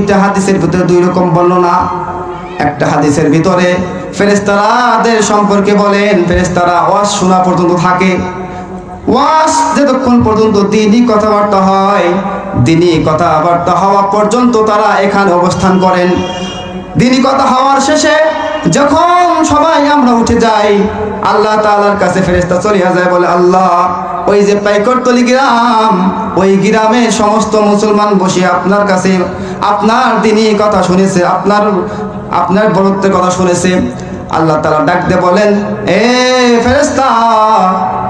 দুইটা হাদিসের ভিতরে দুই রকম বর্ণনা। একটা হাদিসের ভিতরে ফেরেশতাদের সম্পর্কে বলেন, ফেরেশতারা ওয়াজ শোনা পর্যন্ত থাকে, ওয়াজ যতক্ষণ পর্যন্ত দিনই কথাবার্তা হয়, দিনই কথাবার্তা হওয়া পর্যন্ত তারা এখানে অবস্থান করেন। দিনই কথা হওয়ার শেষে যখন সবাই আমরা উঠে যাই, আল্লাহ তাআলার কাছে ফেরেশতা চলিয়া যায়, বলে আল্লাহ, ওই যে পাইকরতলি গ্রাম, ওই গ্রামের সমস্ত মুসলমান বসে আপনার কাছে আপনার দিনই কথা শুনেছে, আপনার বরত্বের কথা শুনেছে। আল্লাহ তাআলা ডাক দিয়ে বলেন, এ ফেরেশতা,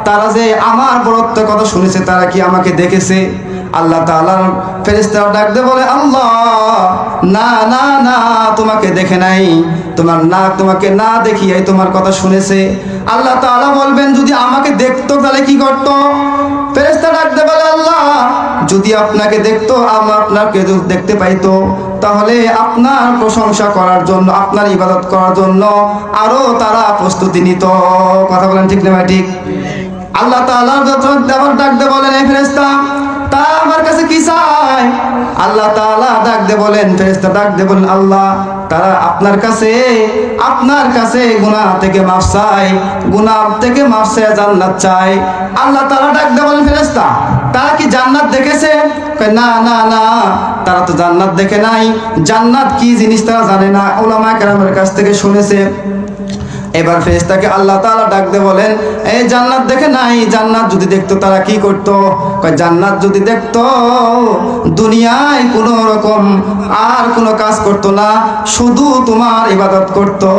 তারা যে আমার বরত্বের কথা শুনেছে, তারা কি আমাকে দেখেছে? আল্লাহ তাআলার ফেরেশতারা ডাক দিয়ে বলে, আল্লাহ, না না না, তোমাকে দেখে নাই, তোমাকে না দেখিয়াই তোমার কথা শুনেছে। আল্লাহ তাআলা বলবেন, যদি আমাকে দেখতো তাহলে কি করতো? ফেরেশতা ডাক দিয়ে বলে, আল্লাহ, যদি আপনাকে দেখতো, আপনাকে দেখতে পাইতো, তাহলে আপনার প্রশংসা করার জন্য, আপনার ইবাদত করার জন্য আরো তারা প্রস্তুতি নিত। কথা বলেন ঠিক না ভাই? ঠিক। আল্লাহ তাআলা আবার ডাক দিয়ে বলেন, এই ফেরেশতা, তা আমার কাছে কি চায়? আল্লাহ তাআলা ডাক দিয়ে বলেন, ফেরেশতা ডাক দিয়ে বলেন, আল্লাহ, তারা আপনার কাছে গুনাহ থেকে মাফ চায়, গুনাহ থেকে মাফ চায়, জান্নাত চায়। আল্লাহ তাআলা ডাক দিয়ে বলেন, ফেরেশতা, তারা কি জান্নাত দেখেছে? না না না, তারা তো জান্নাত দেখে নাই, জান্নাত কি জিনিস তারা জানে না, উলামায়ে কেরামের কাছ থেকে শুনেছে। এবার ফেরেশতাকে আল্লাহ তাআলা ডাক দিয়ে বলেন, এই জান্নাত দেখে নাই, জান্নাত যদি দেখতো তারা কি করতো? জান্নাত যদি দেখতো, দুনিয়ায় কোনো রকম আর কোনো কাজ করতো না, শুধু তোমার ইবাদত করতো।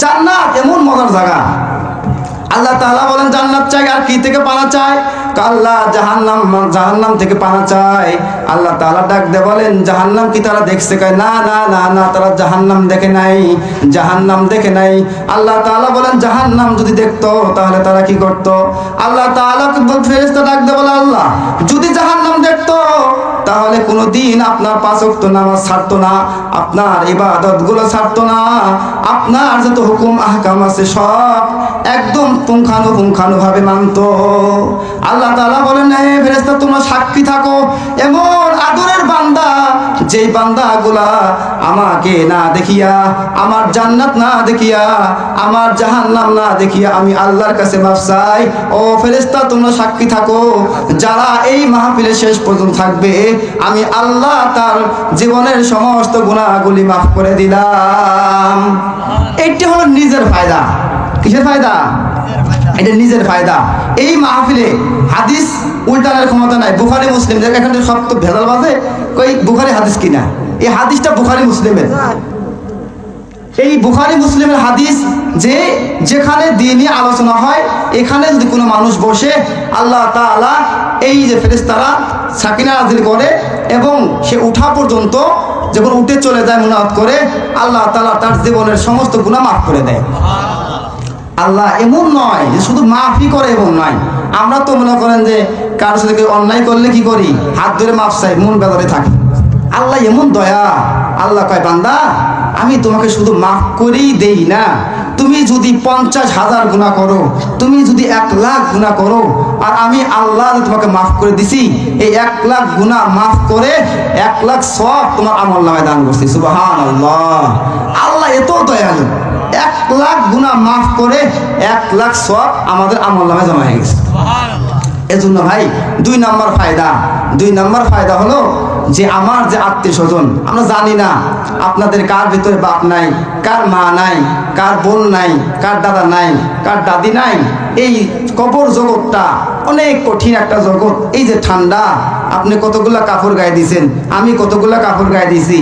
জান্নাত এমন মজার জায়গা। আল্লাহ তাআলা বলেন, জান্নাত চাই, আর কি থেকে পানা চাই? আল্লাহ, জাহান্নাম থেকে পানা চাই। আল্লাহ তাআলা ডাক দিয়ে বলেন, জাহান্নাম কি তারা দেখছে? না না না না, তারা জাহান্নাম দেখে নাই, জাহান্নাম দেখে নাই। আল্লাহ তাআলা বলেন, জাহান্নাম যদি দেখতো তাহলে তারা কি করতো? আল্লাহ তাআলা ফেরেশতা ডাক দিয়ে বলে, আল্লাহ, যদি জাহান্নাম দেখতো তাহলে কোনোদিন আপনার 5 ওয়াক্ত নামাজ ছাড়তো না, আপনার ইবাদতগুলো ছাড়তো না, আপনার যত হুকুম আহকাম আছে সব একদম পুঙ্খানুপুঙ্খানুভাবে মানতো। আল্লাহ তাআলা বলেন, হে ফেরেশতা, তোমরা সাক্ষী থাকো, এমন আদরের বান্দা, যেই বান্দাগুলা আমাকে না দেখিয়া, আমার জান্নাত না দেখিয়া, আমার জাহান্নাম না দেখিয়া আমি আল্লাহর কাছে মাফ চাই। ও ফেরেশতা, তোমরা সাক্ষী থাকো, যারা এই মাহফিলের শেষ পর্যন্ত থাকবে, আমি আল্লাহ তার জীবনের সমস্ত গুনাহগুলি মাফ করে দিলাম। এইটা হলো নিজের ফায়দা। কিসের ফায়দা? এটা নিজের ফায়দা। এই মাহফিলে হাদিস উল্টানোর ক্ষমতা নাই। বুখারী মুসলিম, এখানে সব তো ভেজাল বাজে, কই বুখারী হাদিস কিনা, এই হাদিসটা বুখারী মুসলিমের। এই বুখারী মুসলিমের হাদিস, যে যেখানে দ্বীনি আলোচনা হয়, এখানে যদি কোনো মানুষ বসে, আল্লাহ তাআলা এই যে ফেরেশতারা সাকিনা নাযিল করে, এবং সে উঠা পর্যন্ত, যখন উঠে চলে যায় মুনাজাত করে, আল্লাহ তাআলা তার জীবনের সমস্ত গুনাহ মাফ করে দেয়। আল্লাহ এমন নয় যে শুধু মাফই করে, এমন নয়। আমরা তো মনে করেন যে কারোর সাথে অন্যায় করলে কি করি? হাত ধরে মাফ চাই, মন বেদরে থাকে। আল্লাহ এমন দয়া। আল্লাহ কয়, বান্দা, আমি তোমাকে শুধু মাফ করেই দেই না, তুমি যদি 50,000 গুনাহ করো, তুমি যদি 1,00,000 গুনাহ করো, আর আমি আল্লাহ তোমাকে মাফ করে দিছি, এই 1,00,000 গুনাহ মাফ করে 1,00,000 সওয়াব তোমার আমলনামায় দান করছি। সুবহানাল্লাহ। আল্লাহ এত দয়ালু, 1,00,000 গুনাহ মাফ করে 1,00,000 সওয়াব আমাদের আমলনামায় জমা হয়ে গেছে। এজন্য ভাই, 2 নম্বর ফায়দা হলো যে আমার যে আত্মীয় স্বজন, আমরা জানি না আপনাদের কার ভিতরে বাপ নাই, কার মা নাই, কার বোন নাই, কার দাদা নাই, কার দাদি নাই। এই কবর জগৎটা অনেক কঠিন একটা জগৎ। এই যে ঠান্ডা, আপনি কতগুলা কাপড় গায়ে দিয়েছেন, আমি কতগুলা কাপড় গায়ে দিয়েছি।